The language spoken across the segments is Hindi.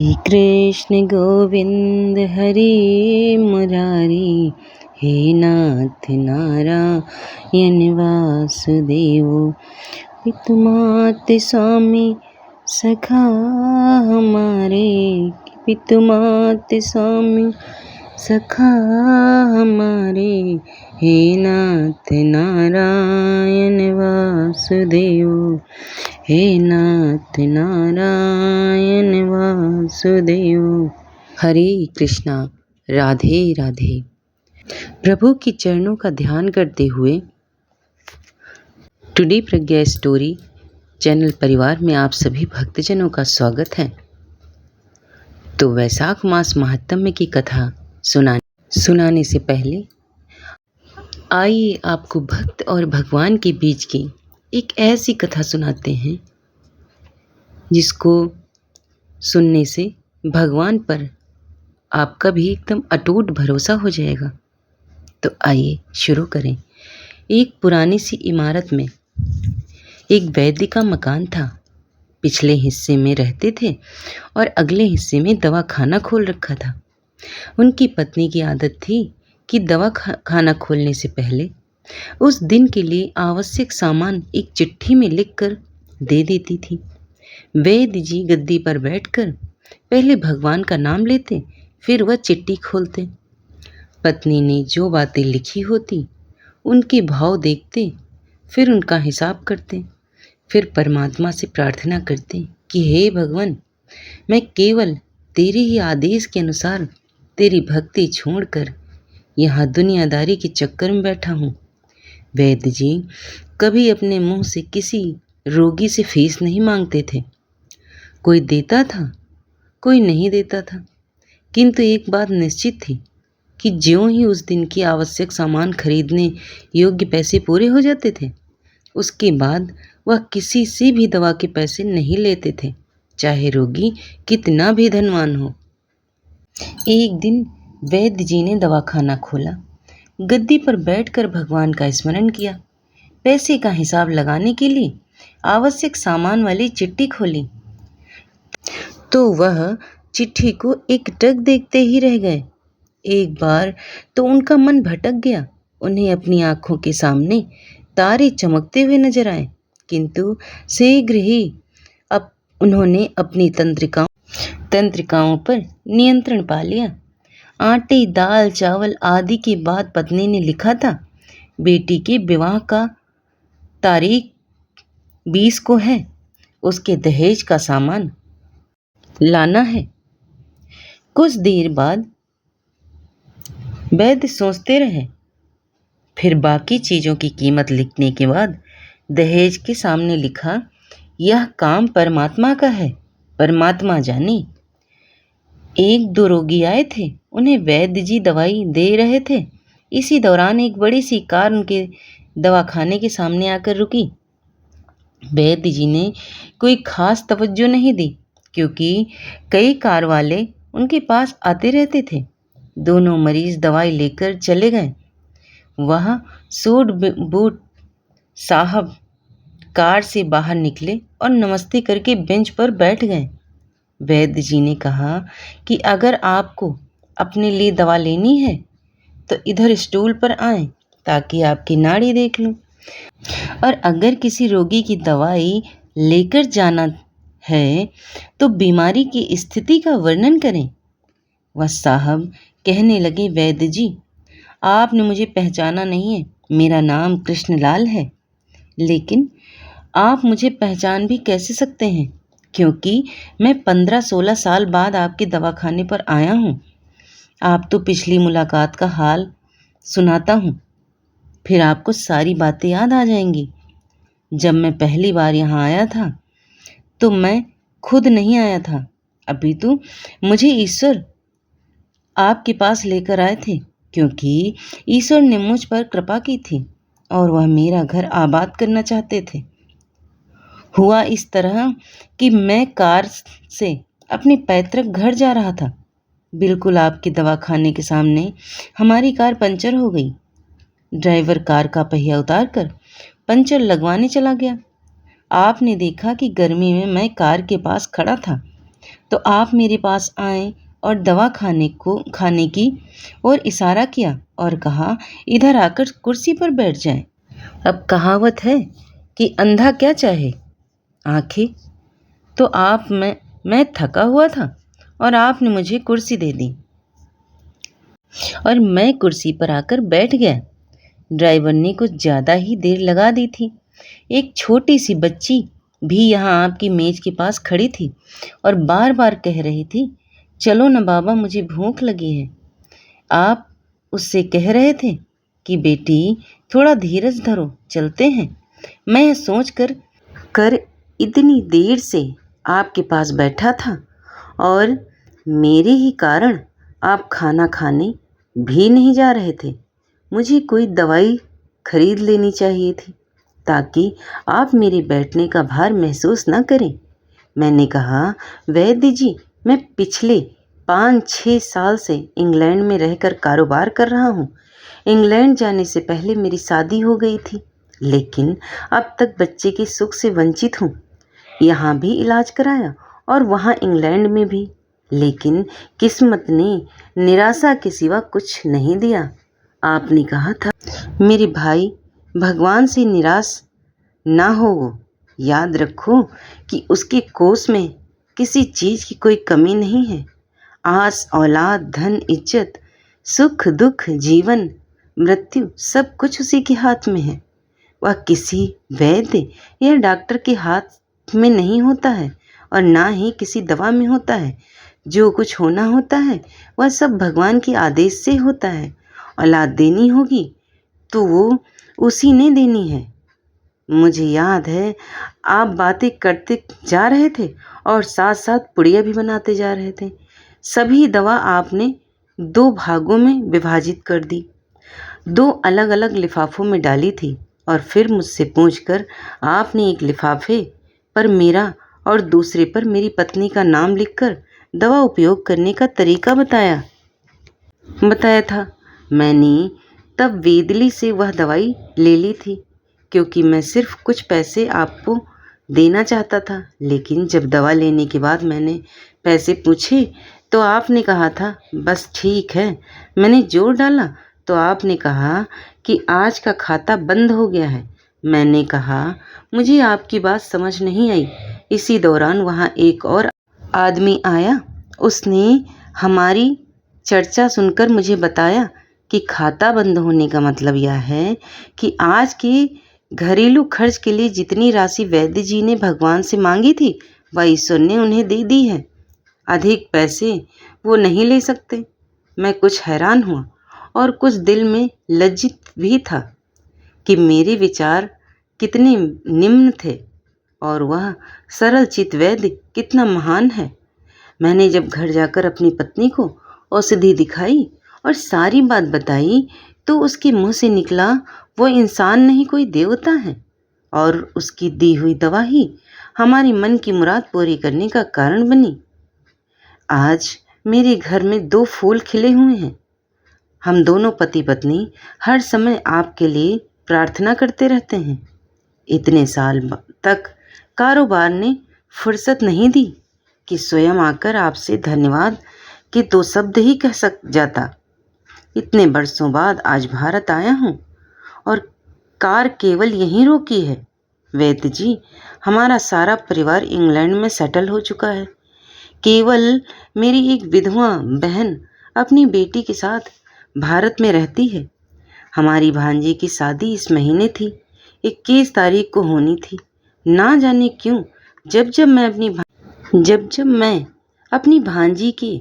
कृष्ण गोविंद हरे मुरारी, हे नाथ नारायण वासुदेव। पितुमात स्वामी सखा हमारे, पितुमात स्वामी सखा हमारे, हे नाथ नारायण वासुदेव, हे नाथ नारायण वासुदेव। हरे कृष्णा, राधे राधे। प्रभु की चरणों का ध्यान करते हुए टुडे प्रज्ञा स्टोरी चैनल परिवार में आप सभी भक्तजनों का स्वागत है। तो वैशाख मास महात्म्य की कथा सुनाने से पहले आइए आपको भक्त और भगवान के बीच की एक ऐसी कथा सुनाते हैं जिसको सुनने से भगवान पर आपका भी एकदम अटूट भरोसा हो जाएगा। तो आइए शुरू करें। एक पुरानी सी इमारत में एक वैद्य का मकान था। पिछले हिस्से में रहते थे और अगले हिस्से में दवा खाना खोल रखा था। उनकी पत्नी की आदत थी कि दवा खाना खोलने से पहले उस दिन के लिए आवश्यक सामान एक चिट्ठी में लिखकर दे देती थी। वैद्य जी गद्दी पर बैठकर पहले भगवान का नाम लेते, फिर वह चिट्ठी खोलते। पत्नी ने जो बातें लिखी होती उनके भाव देखते, फिर उनका हिसाब करते, फिर परमात्मा से प्रार्थना करते कि हे भगवान, मैं केवल तेरे ही आदेश के अनुसार तेरी भक्ति छोड़कर यहाँ दुनियादारी के चक्कर में बैठा हूँ। वैद्य जी कभी अपने मुंह से किसी रोगी से फीस नहीं मांगते थे। कोई देता था, कोई नहीं देता था, किंतु एक बात निश्चित थी कि ज्यों ही उस दिन की आवश्यक सामान खरीदने योग्य पैसे पूरे हो जाते थे, उसके बाद वह किसी से भी दवा के पैसे नहीं लेते थे, चाहे रोगी कितना भी धनवान हो। एक दिन वैद्य जी ने दवाखाना खोला, गद्दी पर बैठकर भगवान का स्मरण किया, पैसे का हिसाब लगाने के लिए आवश्यक सामान वाली चिट्ठी खोली तो वह चिट्ठी को एकटक देखते ही रह गए। एक बार तो उनका मन भटक गया। उन्हें अपनी आंखों के सामने तारे चमकते हुए नजर आए, किंतु शीघ्र ही अब उन्होंने अपनी तंत्रिकाओं पर नियंत्रण पा लिया। आटे, दाल, चावल आदि के बाद पत्नी ने लिखा था, बेटी के विवाह का तारीख 20 को है, उसके दहेज का सामान लाना है। कुछ देर बाद वैद्य सोचते रहे, फिर बाकी चीज़ों की कीमत लिखने के बाद दहेज के सामने लिखा, यह काम परमात्मा का है, परमात्मा जाने। एक दो रोगी आए थे, उन्हें वैद्य जी दवाई दे रहे थे। इसी दौरान एक बड़ी सी कार उनके दवाखाने के सामने आकर रुकी। वैद्य जी ने कोई खास तवज्जो नहीं दी, क्योंकि कई कार वाले उनके पास आते रहते थे। दोनों मरीज दवाई लेकर चले गए। वहाँ सूट बूट साहब कार से बाहर निकले और नमस्ते करके बेंच पर बैठ गए। वैद्य जी ने कहा कि अगर आपको अपने लिए दवा लेनी है तो इधर स्टूल पर आएं ताकि आपकी नाड़ी देख लूं, और अगर किसी रोगी की दवाई लेकर जाना है तो बीमारी की स्थिति का वर्णन करें। वह साहब कहने लगे, वैद्य जी, आपने मुझे पहचाना नहीं है, मेरा नाम कृष्णलाल है। लेकिन आप मुझे पहचान भी कैसे सकते हैं, क्योंकि मैं 15-16 साल बाद आपके दवाखाने पर आया हूँ। आप तो पिछली मुलाकात का हाल सुनाता हूँ, फिर आपको सारी बातें याद आ जाएंगी। जब मैं पहली बार यहाँ आया था तो मैं खुद नहीं आया था, अपितु मुझे ईश्वर आपके पास लेकर आए थे, क्योंकि ईश्वर ने मुझ पर कृपा की थी और वह मेरा घर आबाद करना चाहते थे। हुआ इस तरह कि मैं कार से अपने पैतृक घर जा रहा था। बिल्कुल आपके दवाखाने के सामने हमारी कार पंचर हो गई। ड्राइवर कार का पहिया उतारकर पंचर लगवाने चला गया। आपने देखा कि गर्मी में मैं कार के पास खड़ा था तो आप मेरे पास आए और दवा खाने की और इशारा किया और कहा, इधर आकर कुर्सी पर बैठ जाएं। अब कहावत है कि अंधा क्या चाहे आंखें। तो मैं थका हुआ था और आपने मुझे कुर्सी दे दी और मैं कुर्सी पर आकर बैठ गया। ड्राइवर ने कुछ ज़्यादा ही देर लगा दी थी। एक छोटी सी बच्ची भी यहाँ आपकी मेज के पास खड़ी थी और बार बार कह रही थी, चलो न बाबा, मुझे भूख लगी है। आप उससे कह रहे थे कि बेटी थोड़ा धीरज धरो, चलते हैं। मैं यह सोच कर इतनी देर से आपके पास बैठा था और मेरे ही कारण आप खाना खाने भी नहीं जा रहे थे। मुझे कोई दवाई खरीद लेनी चाहिए थी ताकि आप मेरे बैठने का भार महसूस न करें। मैंने कहा, वैद्य जी, मैं पिछले 5-6 साल से इंग्लैंड में रहकर कारोबार कर रहा हूँ। इंग्लैंड जाने से पहले मेरी शादी हो गई थी, लेकिन अब तक बच्चे के सुख से वंचित हूँ। यहाँ भी इलाज कराया और वहाँ इंग्लैंड में भी, लेकिन किस्मत ने निराशा के सिवा कुछ नहीं दिया। आपने कहा था, मेरे भाई, भगवान से निराश ना हो। याद रखो कि उसके कोष में किसी चीज़ की कोई कमी नहीं है। आस, औलाद, धन, इज्जत, सुख, दुख, जीवन, मृत्यु, सब कुछ उसी के हाथ में है। वह किसी वैद्य या डॉक्टर के हाथ में नहीं होता है और ना ही किसी दवा में होता है। जो कुछ होना होता है वह सब भगवान के आदेश से होता है। औलाद देनी होगी तो वो उसी ने देनी है। मुझे याद है आप बातें करते जा रहे थे और साथ साथ पुड़िया भी बनाते जा रहे थे। सभी दवा आपने 2 भागों में विभाजित कर दी, 2 अलग अलग लिफाफों में डाली थी और फिर मुझसे पूछकर आपने एक लिफाफे पर मेरा और दूसरे पर मेरी पत्नी का नाम लिखकर दवा उपयोग करने का तरीका बताया था। मैंने तब वेदली से वह दवाई ले ली थी क्योंकि मैं सिर्फ कुछ पैसे आपको देना चाहता था, लेकिन जब दवा लेने के बाद मैंने पैसे पूछे तो आपने कहा था, बस ठीक है। मैंने जोर डाला तो आपने कहा कि आज का खाता बंद हो गया है। मैंने कहा, मुझे आपकी बात समझ नहीं आई। इसी दौरान वहाँ एक और आदमी आया। उसने हमारी चर्चा सुनकर मुझे बताया कि खाता बंद होने का मतलब यह है कि आज के घरेलू खर्च के लिए जितनी राशि वैद्य जी ने भगवान से मांगी थी वह ईश्वर ने उन्हें दे दी है। अधिक पैसे वो नहीं ले सकते। मैं कुछ हैरान हुआ और कुछ दिल में लज्जित भी था कि मेरे विचार कितने निम्न थे और वह सरल चित्त वैद्य कितना महान है। मैंने जब घर जाकर अपनी पत्नी को औषधि दिखाई और सारी बात बताई तो उसके मुंह से निकला, वो इंसान नहीं कोई देवता है और उसकी दी हुई दवा ही हमारी मन की मुराद पूरी करने का कारण बनी। आज मेरे घर में 2 फूल खिले हुए हैं। हम दोनों पति पत्नी हर समय आपके लिए प्रार्थना करते रहते हैं। इतने साल तक कारोबार ने फुर्सत नहीं दी कि स्वयं आकर आपसे धन्यवाद के 2 शब्द ही कह जाता। इतने बरसों बाद आज भारत आया हूँ और कार केवल यहीं रोकी है। वैद्य जी, हमारा सारा परिवार इंग्लैंड में सेटल हो चुका है। केवल मेरी एक विधवा बहन अपनी बेटी के साथ भारत में रहती है। हमारी भांजी की शादी इस महीने थी, 21 तारीख को होनी थी। ना जाने क्यों जब जब मैं अपनी भांजी के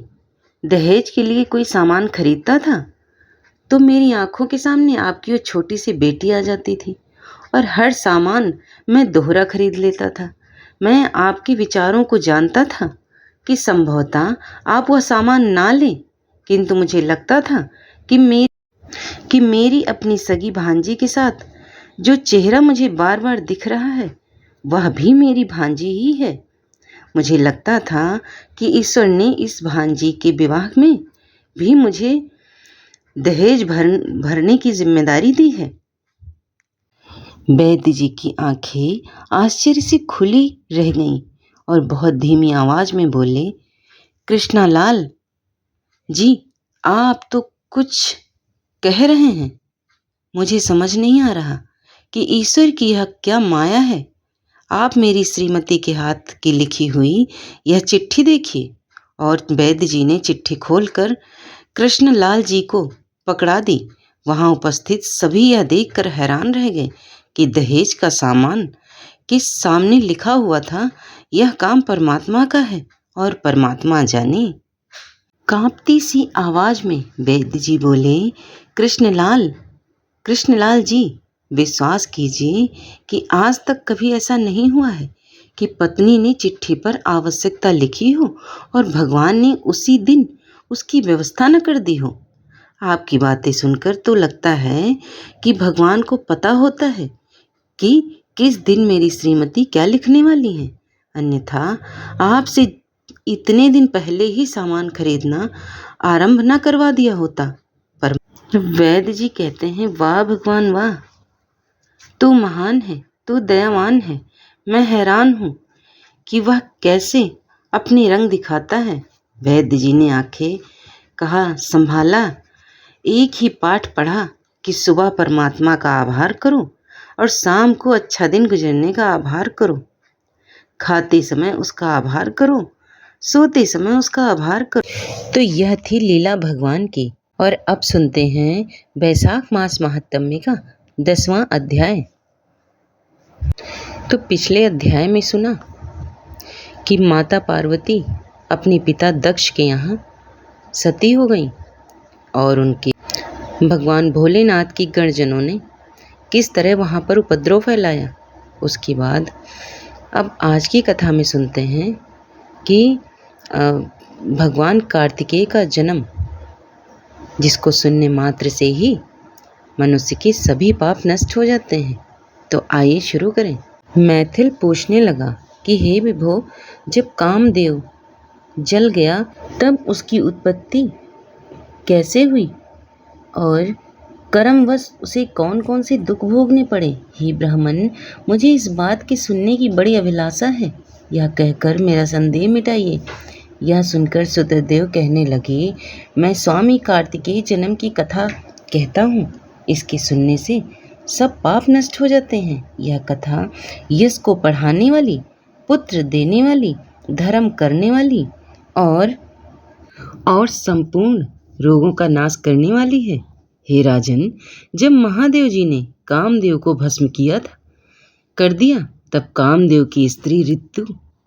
दहेज के लिए कोई सामान खरीदता था तो मेरी आंखों के सामने आपकी वो छोटी सी बेटी आ जाती थी और हर सामान मैं दोहरा खरीद लेता था। मैं आपके विचारों को जानता था कि संभवतः आप वह सामान ना लें, किंतु मुझे लगता था कि मेरी अपनी सगी भांजी के साथ जो चेहरा मुझे बार बार दिख रहा है वह भी मेरी भांजी ही है। मुझे लगता था कि ईश्वर ने इस भांजी के विवाह में भी मुझे दहेज भरने की जिम्मेदारी दी है। वैद्य जी की आंखें आश्चर्य से खुली रह गईं और बहुत धीमी आवाज में बोले, कृष्णालाल जी, आप तो कुछ कह रहे हैं। मुझे समझ नहीं आ रहा कि ईश्वर की यह क्या माया है। आप मेरी श्रीमती के हाथ की लिखी हुई यह चिट्ठी देखिए। और वैद्य जी ने चिट्ठी खोलकर कृष्णलाल जी को पकड़ा दी। वहां उपस्थित सभी यह देखकर हैरान रह गए कि दहेज का सामान किस सामने लिखा हुआ था, यह काम परमात्मा का है और परमात्मा जाने। कांपती सी आवाज में वैद्य जी बोले, कृष्णलाल कृष्णलाल जी, विश्वास कीजिए कि आज तक कभी ऐसा नहीं हुआ है कि पत्नी ने चिट्ठी पर आवश्यकता लिखी हो और भगवान ने उसी दिन उसकी व्यवस्था न कर दी हो। आपकी बातें सुनकर तो लगता है कि भगवान को पता होता है कि किस दिन मेरी श्रीमती क्या लिखने वाली है, अन्यथा आपसे इतने दिन पहले ही सामान खरीदना आरंभ न करवा दिया होता। पर वैद्य जी कहते हैं, वाह भगवान वाह, तू महान है, तू दयावान है। मैं हैरान हूँ कि वह कैसे अपने रंग दिखाता है। वैद्य जी ने आंखें कहा, संभाला, एक ही पाठ पढ़ा कि सुबह परमात्मा का आभार करो और शाम को अच्छा दिन गुजरने का आभार करो। खाते समय उसका आभार करो, सोते समय उसका आभार करो। तो यह थी लीला भगवान की। और अब सुनते हैं वैशाख मास महात्म्य का 10वां अध्याय। तो पिछले अध्याय में सुना कि माता पार्वती अपने पिता दक्ष के यहाँ सती हो गई और उनके भगवान भोलेनाथ की गणजनों ने किस तरह वहाँ पर उपद्रव फैलाया। उसके बाद अब आज की कथा में सुनते हैं कि भगवान कार्तिकेय का जन्म, जिसको सुनने मात्र से ही मनुष्य के सभी पाप नष्ट हो जाते हैं। तो आइए शुरू करें। मैथिल पूछने लगा कि हे विभो, जब कामदेव जल गया तब उसकी उत्पत्ति कैसे हुई और कर्मवश उसे कौन कौन से दुख भोगने पड़े। हे ब्राह्मण, मुझे इस बात के सुनने की बड़ी अभिलाषा है, यह कहकर मेरा संदेह मिटाइए। यह सुनकर सुतदेव कहने लगे, मैं स्वामी कार्तिकेय जन्म की कथा कहता हूँ। इसके सुनने से सब पाप नष्ट हो जाते हैं। यह कथा यश को बढ़ाने वाली, पुत्र देने वाली, धर्म करने वाली और संपूर्ण रोगों का नाश करने वाली है। हे राजन, जब महादेव जी ने कामदेव को भस्म कर दिया, तब कामदेव की स्त्री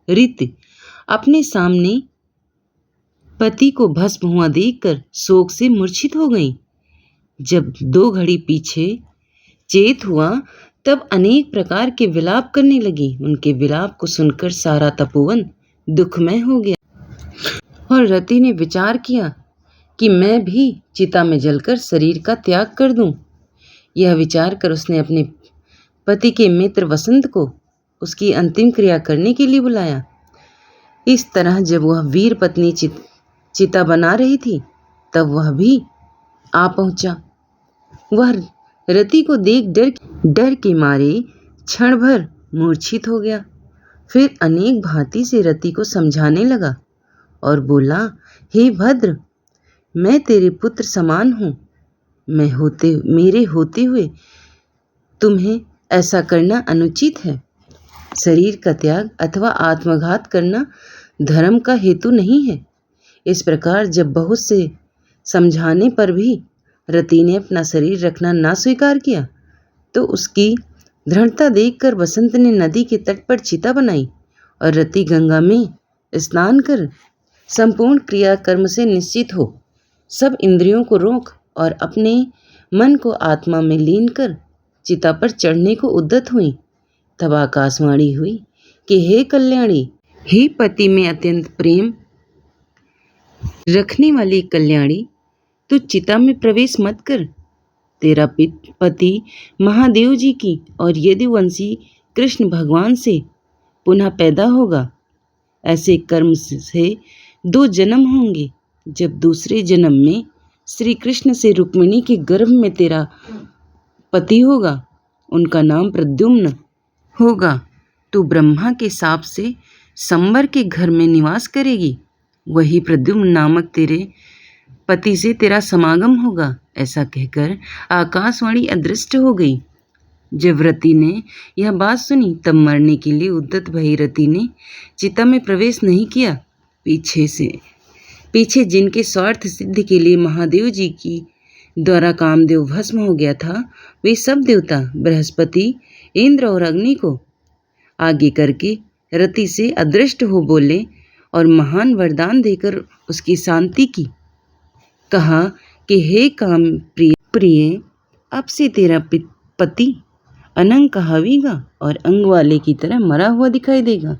ऋत अपने सामने पति को भस्म हुआ देखकर शोक से मूर्छित हो गई। जब 2 घड़ी पीछे चेत हुआ, तब अनेक प्रकार के विलाप करने लगी। उनके विलाप को सुनकर सारा तपोवन दुखमय हो गया और रति ने विचार किया कि मैं भी चिता में जलकर शरीर का त्याग कर दूं। यह विचार कर उसने अपने पति के मित्र वसंत को उसकी अंतिम क्रिया करने के लिए बुलाया। इस तरह जब वह वीर पत्नी चिता बना रही थी, तब वह भी आ पहुंचा। वह रति को देख डर के मारे क्षण भर मूर्छित हो गया। फिर अनेक भांति से रति को समझाने लगा और बोला, हे भद्र, मैं तेरे पुत्र समान हूँ। मेरे होते हुए तुम्हें ऐसा करना अनुचित है। शरीर का त्याग अथवा आत्मघात करना धर्म का हेतु नहीं है। इस प्रकार जब बहुत से समझाने पर भी रति ने अपना शरीर रखना ना स्वीकार किया, तो उसकी दृढ़ता देखकर वसंत ने नदी के तट पर चिता बनाई और रति गंगा में स्नान कर संपूर्ण क्रियाकर्म से निश्चित हो सब इंद्रियों को रोक और अपने मन को आत्मा में लीन कर चिता पर चढ़ने को उद्यत हुई। तब आकाशवाणी हुई कि हे कल्याणी, हे पति में अत्यंत प्रेम रखने वाली कल्याणी, तू चिता में प्रवेश मत कर। तेरा पति महादेव जी की और यदुवंशी कृष्ण भगवान से पुनः पैदा होगा। ऐसे कर्म से 2 जन्म होंगे। जब दूसरे जन्म में श्री कृष्ण से रुक्मिणी के गर्भ में तेरा पति होगा, उनका नाम प्रद्युम्न होगा। तू ब्रह्मा के शाप से संबर के घर में निवास करेगी वही प्रद्युम्न नामक तेरे पति से तेरा समागम होगा। ऐसा कहकर आकाशवाणी अदृष्ट हो गई। जब रति ने यह बात सुनी तब मरने के लिए उद्यत भई रति ने चिता में प्रवेश नहीं किया। पीछे जिनके स्वार्थ सिद्धि के लिए महादेव जी की द्वारा कामदेव भस्म हो गया था, वे सब देवता बृहस्पति, इंद्र और अग्नि को आगे करके रति से अदृष्ट हो बोले और महान वरदान देकर उसकी शांति की। कहा कि हे काम प्रिय, अब से तेरा पति अनंग कहावेगा और अंग वाले की तरह मरा हुआ दिखाई देगा।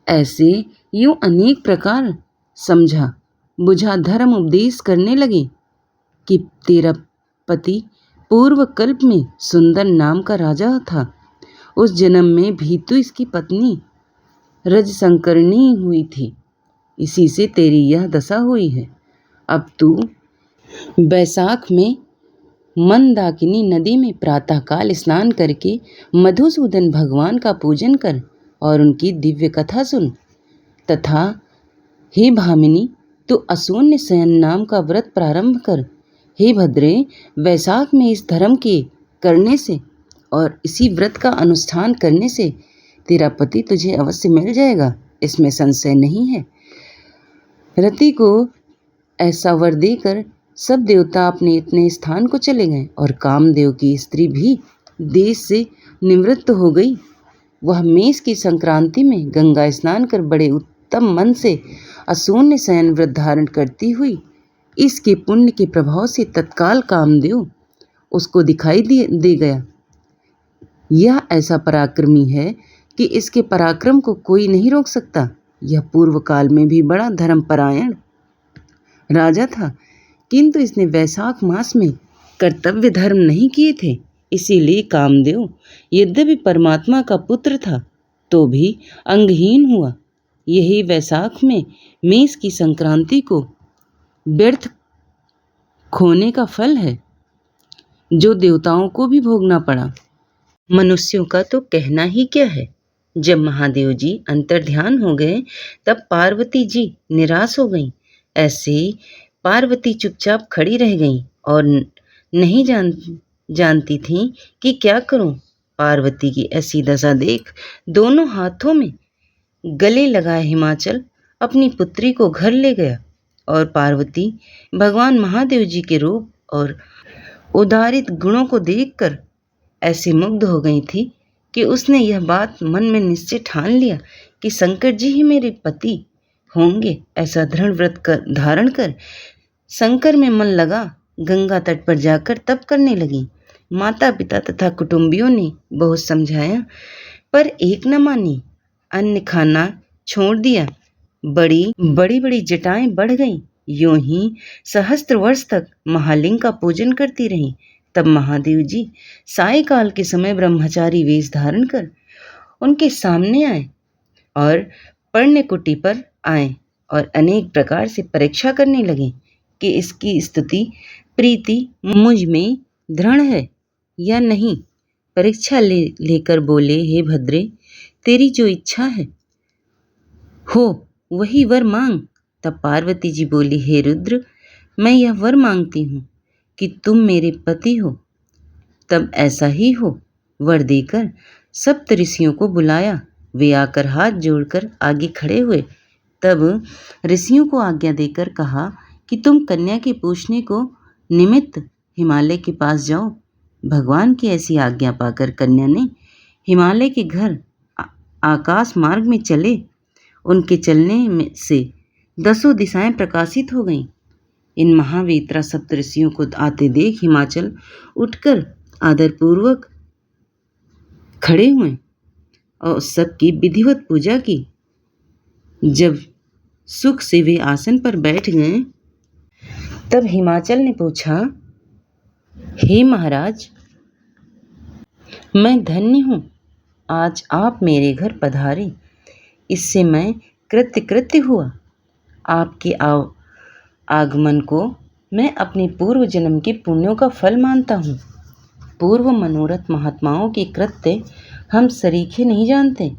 ऐसे यूं अनेक प्रकार समझा बुझा धर्म उपदेश करने लगे कि तेरा पति पूर्व कल्प में सुंदर नाम का राजा था। उस जन्म में भी तो इसकी पत्नी रजसंकरणी हुई थी, इसी से तेरी यह दशा हुई है। अब तू बैसाख में मंदाकिनी नदी में प्रातःकाल स्नान करके मधुसूदन भगवान का पूजन कर और उनकी दिव्य कथा सुन। तथा हे भामिनी, तू असून्य शयन नाम का व्रत प्रारंभ कर। हे भद्रे, वैशाख में इस धर्म के करने से और इसी व्रत का अनुष्ठान करने से तेरा पति तुझे अवश्य मिल जाएगा, इसमें संशय नहीं है। रति को ऐसा वर देकर सब देवता अपने अपने स्थान को चले गए और कामदेव की स्त्री भी देश से निवृत्त हो गई। वह मेष की संक्रांति में गंगा स्नान कर बड़े उत्तम मन से असून्य शयन व्रत धारण करती हुई इसके पुण्य के प्रभाव से तत्काल कामदेव उसको दिखाई दे गया। यह ऐसा पराक्रमी है कि इसके पराक्रम को कोई नहीं रोक सकता। यह पूर्व काल में भी बड़ा धर्मपरायण राजा था, किंतु इसने वैशाख मास में कर्तव्य धर्म नहीं किए थे। इसीलिए कामदेव यद्यपि परमात्मा का पुत्र था तो भी अंगहीन हुआ। यही वैशाख में मेष की संक्रांति को व्यर्थ खोने का फल है, जो देवताओं को भी भोगना पड़ा। मनुष्यों का तो कहना ही क्या है। जब महादेव जी अंतर्ध्यान हो गए तब पार्वती जी निराश हो गईं। ऐसे पार्वती चुपचाप खड़ी रह गईं और नहीं जानती थीं कि क्या करूं। पार्वती की ऐसी दशा देख दोनों हाथों में गले लगाए हिमाचल अपनी पुत्री को घर ले गया और पार्वती भगवान महादेव जी के रूप और उदारित गुणों को देखकर ऐसे मुग्ध हो गई थी कि उसने यह बात मन में निश्चय ठान लिया कि शंकर जी ही मेरे पति होंगे। ऐसा दृढ़ व्रत धारण कर शंकर में मन लगा गंगा तट पर जाकर तप करने लगी। माता पिता तथा कुटुंबियों ने बहुत समझाया पर एक न मानी। अन्न खाना छोड़ दिया। बड़ी जटाएं बढ़ गईं। यूं ही सहस्त्र वर्ष तक महालिंग का पूजन करती रहीं। तब महादेव जी सायकाल के समय ब्रह्मचारी वेश धारण कर उनके सामने आए और पर्ण कुटी पर आए और अनेक प्रकार से परीक्षा करने लगे कि इसकी स्तुति प्रीति मुझ में दृढ़ है या नहीं। परीक्षा लेकर बोले, हे भद्रे, तेरी जो इच्छा है हो वही वर मांग। तब पार्वती जी बोली, हे रुद्र, मैं यह वर मांगती हूँ कि तुम मेरे पति हो। तब ऐसा ही हो। वर देकर सप्त ऋषियों को बुलाया। वे आकर हाथ जोड़कर आगे खड़े हुए। तब ऋषियों को आज्ञा देकर कहा कि तुम कन्या के पूछने को निमित्त हिमालय के पास जाओ। भगवान की ऐसी आज्ञा पाकर कन्या ने हिमालय के घर आकाश मार्ग में चले। उनके चलने से 10 दिशाएं प्रकाशित हो गईं। इन महावेत्रा सप्तऋषियों को आते देख हिमाचल उठकर आदरपूर्वक खड़े हुए और सबकी विधिवत पूजा की। जब सुख से वे आसन पर बैठ गए तब हिमाचल ने पूछा, हे महाराज, मैं धन्य हूँ, आज आप मेरे घर पधारे, इससे मैं कृत्य हुआ। आपके आगमन को मैं अपने पूर्व जन्म के पुण्यों का फल मानता हूँ। पूर्व मनोरथ महात्माओं के कृत्य हम सरीखे नहीं जानते।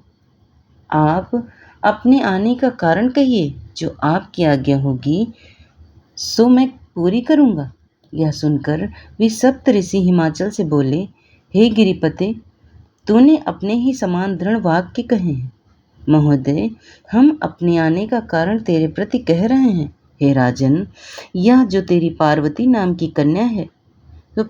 आप अपने आने का कारण कहिए। जो आपकी आज्ञा होगी सो मैं पूरी करूँगा। यह सुनकर वे सप्त ऋषि हिमाचल से बोले, हे गिरिपते, तूने अपने ही समान दृढ़ वाक्य कहे हैं। महोदय, हम अपने आने का कारण तेरे प्रति कह रहे हैं। हे राजन, यह जो तेरी पार्वती नाम की कन्या है, तो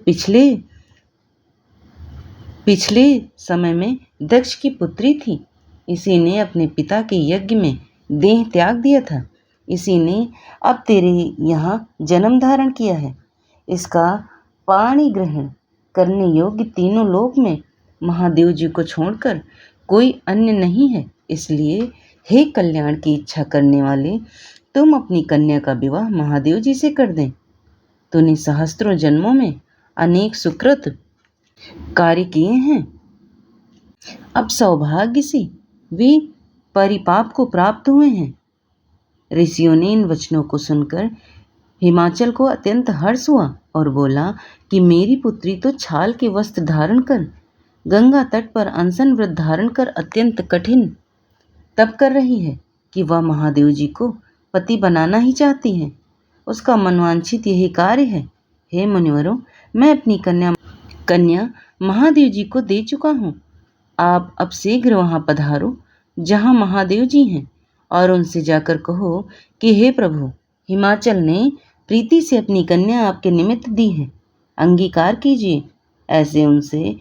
पिछले समय में दक्ष की पुत्री थी। इसी ने अपने पिता के यज्ञ में देह त्याग दिया था। इसी ने अब तेरे यहाँ जन्म धारण किया है। इसका पाणी ग्रहण करने योग्य तीनों लोक में महादेव जी को छोड़कर कोई अन्य नहीं है। इसलिए हे कल्याण की इच्छा करने वाले, तुम अपनी कन्या का विवाह महादेव जी से कर दें। तूने सहस्त्रों जन्मों में अनेक सुकृत कार्य किए हैं। अब सौभाग्य से वे परिपाप को प्राप्त हुए हैं। ऋषियों ने इन वचनों को सुनकर हिमाचल को अत्यंत हर्ष हुआ और बोला कि मेरी पुत्री तो छाल के वस्त्र धारण कर गंगा तट पर अनशन व्रत धारण कर अत्यंत कठिन तप कर रही है कि वह महादेव जी को पति बनाना ही चाहती है। उसका मनवांछित यही कार्य है। हे मुनिवरों, मैं अपनी कन्या महादेव जी को दे चुका हूँ। आप अब शीघ्र वहाँ पधारो जहाँ महादेव जी हैं और उनसे जाकर कहो कि हे प्रभु, हिमाचल ने प्रीति से अपनी कन्या आपके निमित्त दी है, अंगीकार कीजिए। ऐसे उनसे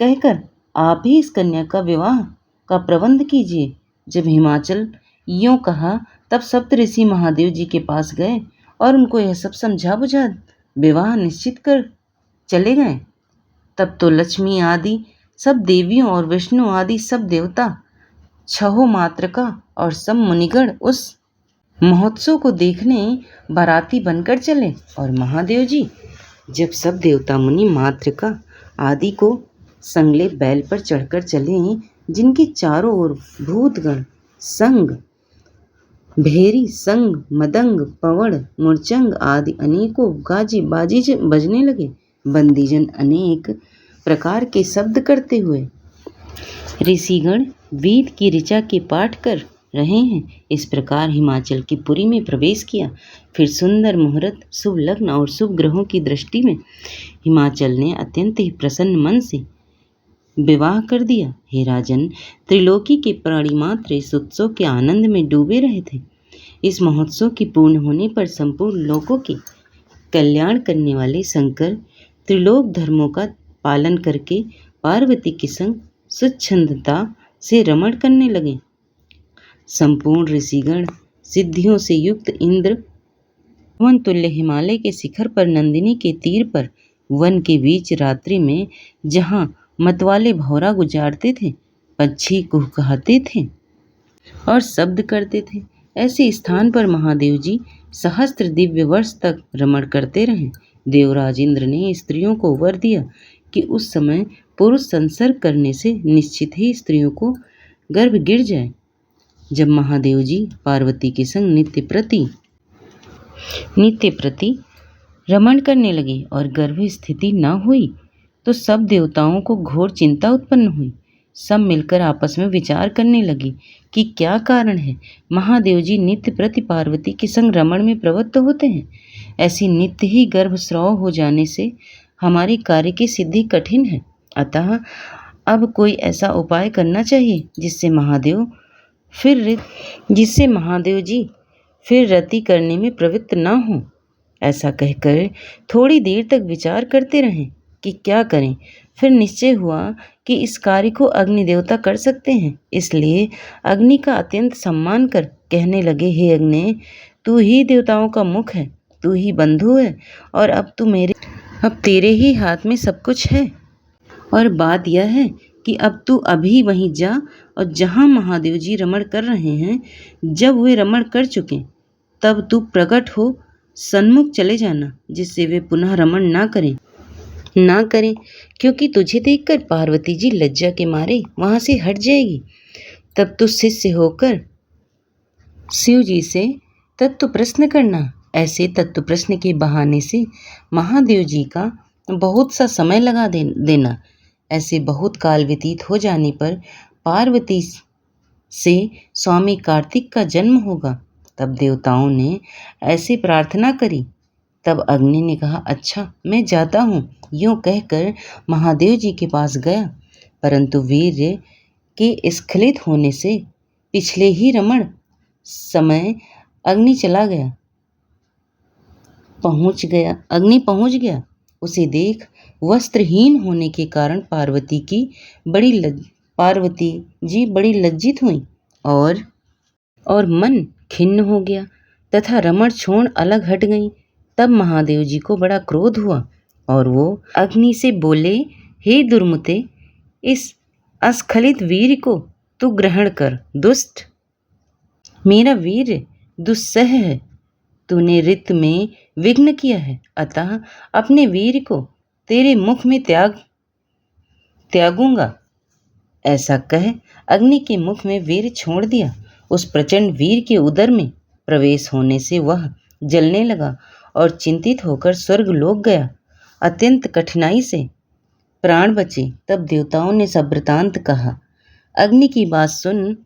कहकर आप ही इस कन्या का विवाह का प्रबंध कीजिए। जब हिमाचल यूँ कहा तब सप्तऋषि महादेव जी के पास गए और उनको यह सब समझा बुझा विवाह निश्चित कर चले गए। तब तो लक्ष्मी आदि सब देवियों और विष्णु आदि सब देवता, छहों मातृका और सब मुनिगण उस महोत्सव को देखने बाराती बनकर चले। और महादेव जी जब सब देवता मुनि मातृका आदि को संगले बैल पर चढ़कर चले, जिनके चारों ओर भूतगण संग भेरी संग मदंग पवड़ मुरचंग आदि अनेकों गाजी बाजी बजने लगे, बंदीजन अनेक प्रकार के शब्द करते हुए ऋषिगण वेद की ऋचा के पाठ कर रहे हैं। इस प्रकार हिमाचल की पुरी में प्रवेश किया। फिर सुंदर मुहूर्त, शुभ लग्न और शुभ ग्रहों की दृष्टि में हिमाचल ने अत्यंत ही प्रसन्न मन से विवाह कर दिया। हे राजन, त्रिलोकी के प्राणी मात्र इस उत्सव के आनंद में डूबे रहे थे। इस महोत्सव के पूर्ण होने पर संपूर्ण लोकों के कल्याण करने वाले शंकर त्रिलोक धर्मों का पालन करके पार्वती के संग स्वच्छंदता से रमण करने लगे। संपूर्ण ऋषिगण सिद्धियों से युक्त इंद्र पवन तुल्य हिमालय के शिखर पर नंदिनी के तीर पर वन के बीच रात्रि में जहाँ मतवाले भौरा गुजारते थे, पक्षी कुहकाते थे और शब्द करते थे, ऐसे स्थान पर महादेव जी सहस्त्र दिव्य वर्ष तक रमण करते रहे। देवराज इंद्र ने स्त्रियों को वर दिया कि उस समय पुरुष संसर्ग करने से निश्चित ही स्त्रियों को गर्भ गिर जाए। जब महादेव जी पार्वती के संग नित्य प्रति रमण करने लगे और गर्भ स्थिति न हुई तो सब देवताओं को घोर चिंता उत्पन्न हुई। सब मिलकर आपस में विचार करने लगे कि क्या कारण है। महादेव जी नित्य प्रति पार्वती के संग रमण में प्रवृत्त होते हैं। ऐसी नित्य ही गर्भस्राव हो जाने से हमारे कार्य की सिद्धि कठिन है। अतः अब कोई ऐसा उपाय करना चाहिए जिससे महादेव जी फिर रति करने में प्रवृत्त न हों। ऐसा कहकर थोड़ी देर तक विचार करते रहें कि क्या करें। फिर निश्चय हुआ कि इस कार्य को अग्नि देवता कर सकते हैं। इसलिए अग्नि का अत्यंत सम्मान कर कहने लगे, हे अग्नि, तू ही देवताओं का मुख है, तू ही बंधु है और अब तेरे ही हाथ में सब कुछ है। और बात यह है कि अब तू अभी वहीं जा और जहाँ महादेव जी रमण कर रहे हैं, जब वे रमण कर चुके तब तू प्रकट हो सन्मुख चले जाना, जिससे वे पुनः रमण ना करें, क्योंकि तुझे देखकर पार्वती जी लज्जा के मारे वहाँ से हट जाएगी। तब तू शिष्य होकर शिव जी से तत्व प्रश्न करना। ऐसे तत्व प्रश्न के बहाने से महादेव जी का बहुत सा समय लगा देना। ऐसे बहुत काल व्यतीत हो जाने पर पार्वती से स्वामी कार्तिक का जन्म होगा तब देवताओं ने ऐसी प्रार्थना करी। तब अग्नि ने कहा, अच्छा मैं जाता हूँ। यूं कहकर महादेव जी के पास गया, परंतु वीर्य के स्खलित होने से पिछले ही रमण समय अग्नि पहुंच गया। उसे देख वस्त्रहीन होने के कारण पार्वती जी बड़ी लज्जित हुई और मन खिन्न हो गया तथा रमण छोड़ अलग हट गई। तब महादेव जी को बड़ा क्रोध हुआ और वो अग्नि से बोले, हे दुर्मते, इस अस्खलित वीर को तू ग्रहण कर। दुष्ट, मेरा वीर दुस्सह है, तूने ऋत में विघ्न किया है, अतः अपने वीर को तेरे मुख में त्यागूंगा। ऐसा कह अग्नि के मुख में वीर छोड़ दिया। उस प्रचंड वीर के उदर में प्रवेश होने से वह जलने लगा और चिंतित होकर स्वर्ग लोक गया। अत्यंत कठिनाई से प्राण बचे। तब देवताओं ने सब वृतांत कहा। अग्नि की बात सुन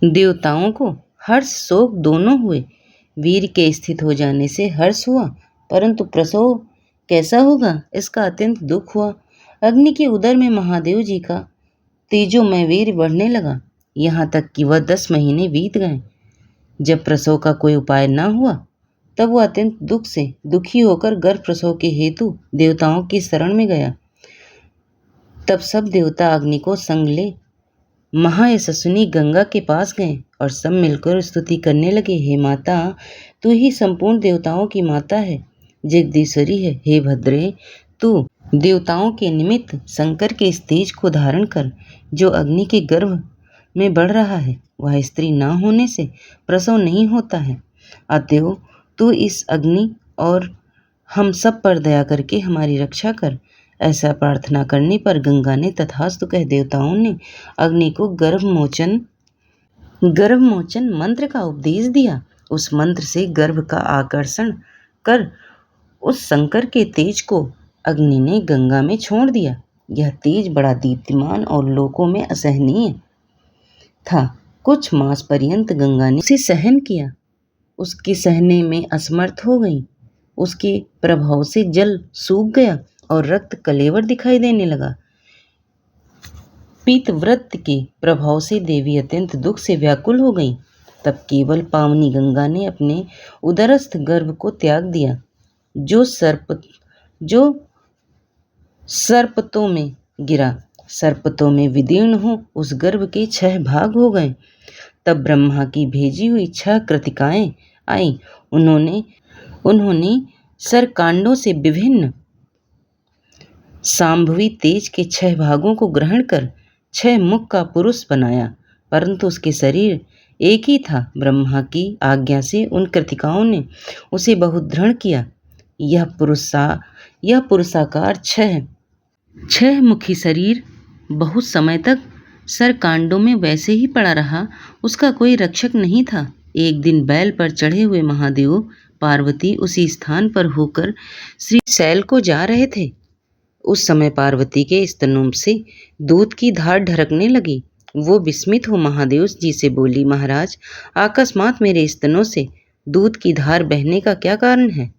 देवताओं को हर्ष शोक दोनों हुए। वीर के स्थित हो जाने से हर्ष हुआ, परंतु प्रसव कैसा होगा इसका अत्यंत दुख हुआ। अग्नि के उदर में महादेव जी का तेजोमय वीर बढ़ने लगा, यहाँ तक कि वह 10 महीने बीत गए। जब प्रसव का कोई उपाय न हुआ, तब वह अत्यंत दुखी होकर गर्भ प्रसव के हेतु देवताओं की शरण में गया। तब सब देवता अग्नि को संग ले महायशस्विनी गंगा के पास गए और सब मिलकर स्तुति करने लगे। हे माता, तू ही संपूर्ण देवताओं की माता है, जगदीश्वरी है। हे भद्रे, तू देवताओं के निमित्त शंकर के इस तेज को धारण कर, जो अग्नि के गर्भ में बढ़ रहा है। वह स्त्री न होने से प्रसव नहीं होता है। अतएव तू इस अग्नि और हम सब पर दया करके हमारी रक्षा कर। ऐसा प्रार्थना करने पर गंगा ने तथास्तु कह देवताओं ने अग्नि को गर्भमोचन मंत्र का उपदेश दिया। उस मंत्र से गर्भ का आकर्षण कर उस शंकर के तेज को अग्नि ने गंगा में छोड़ दिया। यह तेज बड़ा दीप्तिमान और लोकों में असहनीय था। कुछ मास पर्यंत गंगा ने उसे सहन किया। उसके सहने में असमर्थ हो गई। उसके प्रभाव से जल सूख गया और रक्त कलेवर दिखाई देने लगा। पीतव्रत के प्रभाव से देवी अत्यंत दुख से व्याकुल हो गई। तब केवल पावनी गंगा ने अपने उदरस्थ गर्भ को त्याग दिया, जो सर्पतों में गिरा। सर्पतों में विदीर्ण हो उस गर्भ के 6 भाग हो गए। तब ब्रह्मा की भेजी हुई 6 कृतिकाएं आईं। उन्होंने सरकांडों से विभिन्न सांभवी तेज के 6 भागों को ग्रहण कर 6 मुख का पुरुष बनाया, परंतु उसके शरीर एक ही था। ब्रह्मा की आज्ञा से उन कृतिकाओं ने उसे बहुत दृढ़ किया। यह पुरुषाकार 6 मुखी शरीर बहुत समय तक सरकांडों में वैसे ही पड़ा रहा। उसका कोई रक्षक नहीं था। एक दिन बैल पर चढ़े हुए महादेव पार्वती उसी स्थान पर होकर श्रीशैल को जा रहे थे। उस समय पार्वती के स्तनों से दूध की धार ढरकने लगी। वो विस्मित हो महादेव जी से बोली, महाराज, अकस्मात मेरे स्तनों से दूध की धार बहने का क्या कारण है?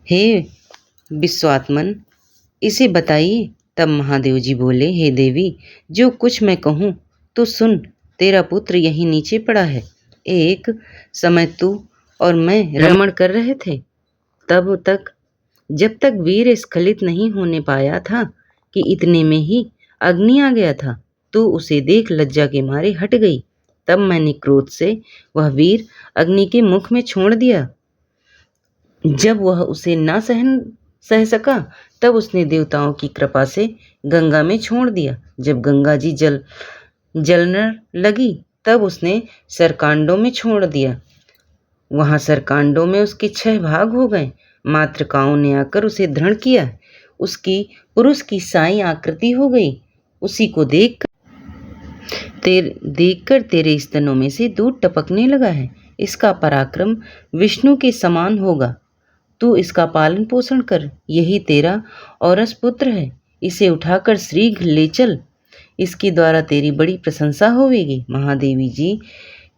हे विश्वात्मन, इसे बताइए। तब महादेव जी बोले, हे देवी, जो कुछ मैं कहूँ तो सुन। तेरा पुत्र यहीं नीचे पड़ा है। एक समय तू और मैं रमण कर रहे थे, जब तक वीर स्खलित नहीं होने पाया था कि इतने में ही अग्नि आ गया था। तू उसे देख लज्जा के मारे हट गई। तब मैंने क्रोध से वह वीर अग्नि के मुख में छोड़ दिया। जब वह उसे न सह सका, तब उसने देवताओं की कृपा से गंगा में छोड़ दिया। जब गंगा जी जलने लगी, तब उसने सरकांडों में छोड़ दिया। वहां सरकांडों में उसके 6 भाग हो गए। मातृकाओं ने आकर उसे दृढ़ किया। उसकी पुरुष की साई आकृति हो गई। उसी को देखकर तेरे स्तनों में से दूध टपकने लगा है। इसका पराक्रम विष्णु के समान होगा। तू इसका पालन पोषण कर। यही तेरा औरस पुत्र है। इसे उठाकर श्रीघ ले चल। इसके द्वारा तेरी बड़ी प्रशंसा होवेगी। महादेवी जी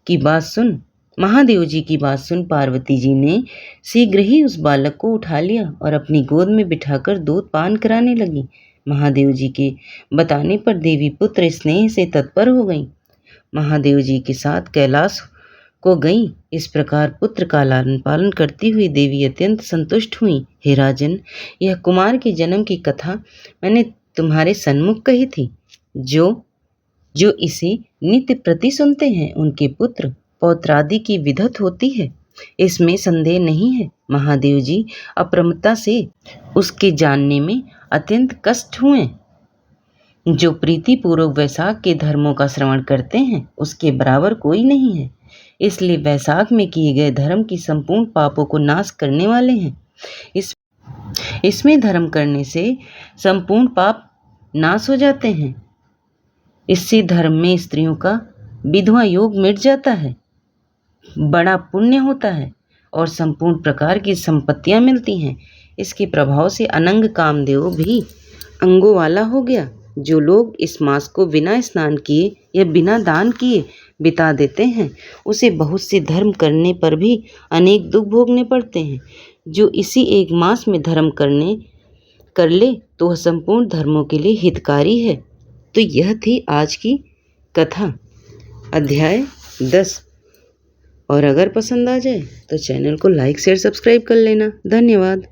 की बात सुन। महादेव जी की बात सुन पार्वती जी ने शीघ्र ही उस बालक को उठा लिया और अपनी गोद में बिठाकर दूध पान कराने लगी। महादेव जी के बताने पर देवी पुत्र स्नेह से तत्पर हो गईं। महादेव जी के साथ कैलाश को गईं। इस प्रकार पुत्र का लालन पालन करती हुई देवी अत्यंत संतुष्ट हुई। हे राजन, यह कुमार के जन्म की कथा मैंने तुम्हारे सन्मुख कही थी। जो इसे नित्य प्रति सुनते हैं उनके पुत्र पौत्रादि की विधत होती है, इसमें संदेह नहीं है। महादेव जी अप्रमत्ता से उसके जानने में अत्यंत कष्ट हुए। जो प्रीति पूर्वक वैशाख के धर्मों का श्रवण करते हैं उसके बराबर कोई नहीं है। इसलिए वैशाख में किए गए धर्म की संपूर्ण पापों को नाश करने वाले हैं। इसमें धर्म करने से संपूर्ण पाप नाश हो जाते हैं। इससे धर्म में स्त्रियों का विधवा योग मिट जाता है, बड़ा पुण्य होता है और संपूर्ण प्रकार की संपत्तियां मिलती हैं। इसके प्रभाव से अनंग कामदेव भी अंगों वाला हो गया। जो लोग इस मास को बिना स्नान किए या बिना दान किए बिता देते हैं उसे बहुत से धर्म करने पर भी अनेक दुख भोगने पड़ते हैं। जो इसी एक मास में धर्म कर ले तो वह संपूर्ण धर्मों के लिए हितकारी है। तो यह थी आज की कथा, अध्याय 10। और अगर पसंद आ जाए तो चैनल को लाइक शेयर सब्सक्राइब कर लेना। धन्यवाद।